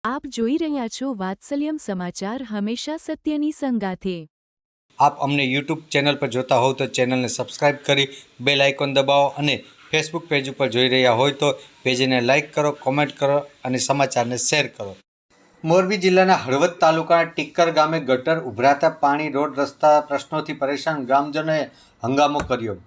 આપ જોઈ રહ્યા છો વાત્સલ્યમ સમાચાર, હંમેશા સત્યની સંગાથે। આપ અમને યુટ્યુબ ચેનલ પર જોતા હોવ તો ચેનલને સબસ્ક્રાઇબ કરી બેલ આઇકોન દબાવો અને ફેસબુક પેજ ઉપર જોઈ રહ્યા હોય તો પેજને લાઇક કરો, કોમેન્ટ કરો અને સમાચારને શેર કરો। મોરબી જિલ્લાના હળવદ તાલુકાના ટીકર ગામે ગટર ઉભરાતા પાણી, રોડ, રસ્તા પ્રશ્નોથી પરેશાન ગ્રામજનોએ હંગામો કર્યો।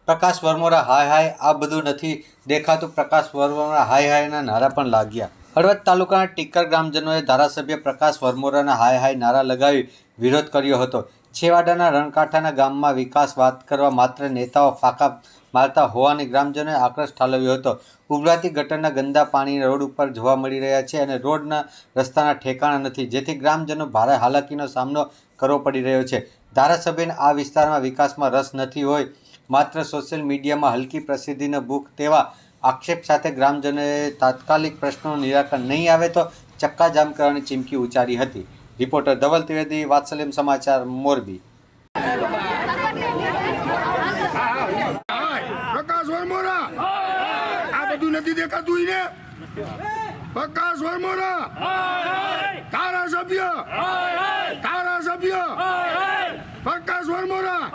પ્રકાશ વરમોરા હાય હાય, આ બધું નથી દેખાતું। પ્રકાશ વરમોરા હાય હાયના નારા પણ લાગ્યા। હળવદ તાલુકાના ટીકર ગ્રામજનોએ ધારાસભ્ય પ્રકાશ વરમોરાના હાય હાય નારા લગાવી વિરોધ કર્યો હતો। છેવાડાના રણકાંઠાના ગામમાં વિકાસ વાત કરવા માત્ર નેતાઓ ફાંકા મારતા હોવાની ગ્રામજનોએ આક્રોશ ઠાલવ્યો હતો। ઉભરાતી ગટરના ગંદા પાણી રોડ ઉપર જોવા મળી રહ્યા છે અને રોડના રસ્તાના ઠેકાણા નથી, જેથી ગ્રામજનો ભારે હાલાકીનો સામનો કરવો પડી રહ્યો છે। ધારાસભ્યને આ વિસ્તારમાં વિકાસમાં રસ નથી હોય, માત્ર સોશિયલ મીડિયામાં હલકી પ્રસિદ્ધિનો ભૂખ તેવા આક્ષેપ સાથે ગ્રામજનોએ તાત્કાલિક પ્રશ્નોનું નિરાકરણ નહીં આવે તો ચક્કાજામ કરવાની ચીમકી ઉચ્ચારી હતી। રિપોર્ટર ધવલ ત્રિવેદી, વાત્સલ્યમ સમાચાર, મોરબી। પ્રકાશ વરમોરા, આ બધું નથી દેખાતું ને? પ્રકાશ વરમોરા, ધારાસભ્ય પ્રકાશ વરમોરા,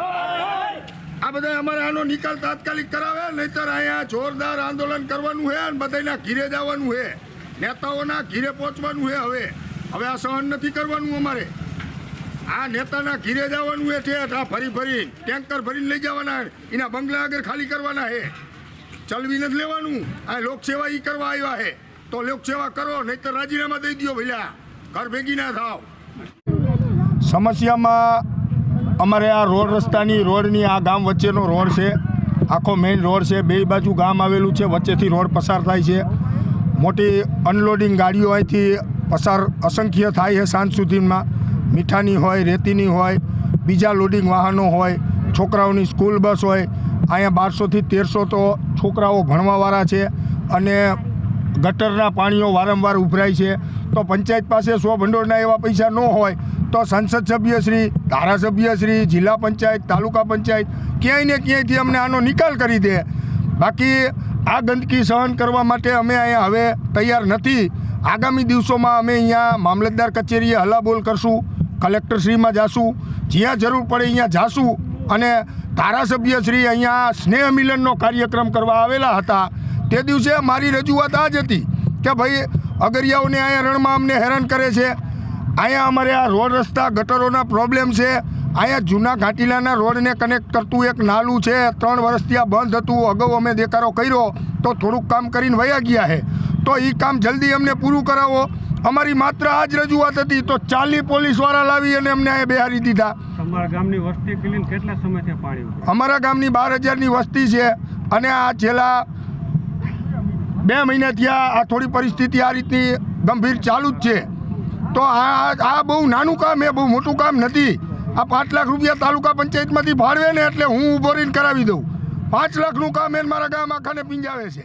આ બધા અમારે આનો નિકાલ તાત્કાલિક કરાવે, નહીતર અહીંયા જોરદાર આંદોલન કરવાનું છે અને બધાના ઘીરે જવાનું છે, નેતાઓના ઘીરે પહોંચવાનું છે। હવે આ સહન નથી કરવાનું અમારે। આ નેતાના ઘીરે જવાનું છે, ઠેઠ આ ફરી ટેન્કર ભરીને લઈ જવાના, એના બંગલા આગળ ખાલી કરવાના છે, ચલવી નથી લેવાનું। આ લોકસેવા ઈ કરવા આવ્યા છે તો લોકસેવા કરો, નહીતર રાજીનામા દઈ દો ભઈલા, ઘર ભેગી ના થાવ। સમસ્યામાં અમારે આ રોડ રસ્તાની રોડની આ ગામ વચ્ચેનો રોડ છે, આખો મેઇન રોડ છે, બે બાજુ ગામ આવેલું છે, વચ્ચેથી રોડ પસાર થાય છે। મોટી અનલોડિંગ ગાડીઓ અહીંથી પસાર અસંખ્ય થાય છે સાંજ સુધીમાં, મીઠાની હોય, રેતીની હોય, બીજા લોડિંગ વાહનો હોય, છોકરાઓની સ્કૂલ બસ હોય। અહીંયા 1200થી 1300 તો છોકરાઓ ભણવાવાળા છે અને ગટરના પાણીઓ વારંવાર ઉભરાય છે। તો પંચાયત પાસે 100 ભંડોળના એવા પૈસા ન હોય તો સંસદ સભ્યશ્રી, ધારાસભ્યશ્રી, જિલ્લા પંચાયત, તાલુકા પંચાયત ક્યાંય ને ક્યાંયથી અમને આનો નિકાલ કરી દે। બાકી આ ગંદકી સહન કરવા માટે અમે અહીંયા હવે તૈયાર નથી। આગામી દિવસોમાં અમે અહીંયા મામલતદાર કચેરીએ હલ્લાબોલ કરશું, કલેક્ટરશ્રીમાં જાશું, જ્યાં જરૂર પડે અહીંયા જાશું। અને ધારાસભ્યશ્રી અહીંયા સ્નેહ મિલનનો કાર્યક્રમ કરવા આવેલા હતા, તે દિવસે મારી રજૂઆત આ જ હતી કે ભાઈ અગરિયાઓને અહીંયા રણમાં અમને હેરાન કરે છે। અહીંયા અમારે આ રોડ રસ્તા ગટરોના પ્રોબ્લેમ છે। અહીંયા જૂના ઘાટીલાના રોડને કનેક્ટ કરતું એક નાલું છે, 3 વર્ષથી આ બંધ હતું। અગાઉ અમે દેખાડો કર્યો તો થોડુંક કામ કરીને વયા ગયા છે, તો એ કામ જલ્દી અમને પૂરું કરાવો। અમારી માત્ર આ જ રજૂઆત હતી, તો 40 પોલીસવાળા લાવી અને અમને અહીંયા બેહારી દીધા। તમારા ગામની વસ્તી કેટલા સમયથી પાણી? અમારા ગામની 12,000ની વસ્તી છે અને આ છેલ્લા 2 મહિના થયા આ થોડી પરિસ્થિતિ આ રીતની ગંભીર ચાલુ જ છે। તો આ બહુ નાનું કામ છે, બહુ મોટું કામ નથી। આ 5 લાખ રૂપિયા તાલુકા પંચાયતમાંથી ફાળવે ને એટલે હું ઊભો રહીને કરાવી દઉં। 5 લાખનું કામ એને મારા ગામ આખાને પીંજાવે છે।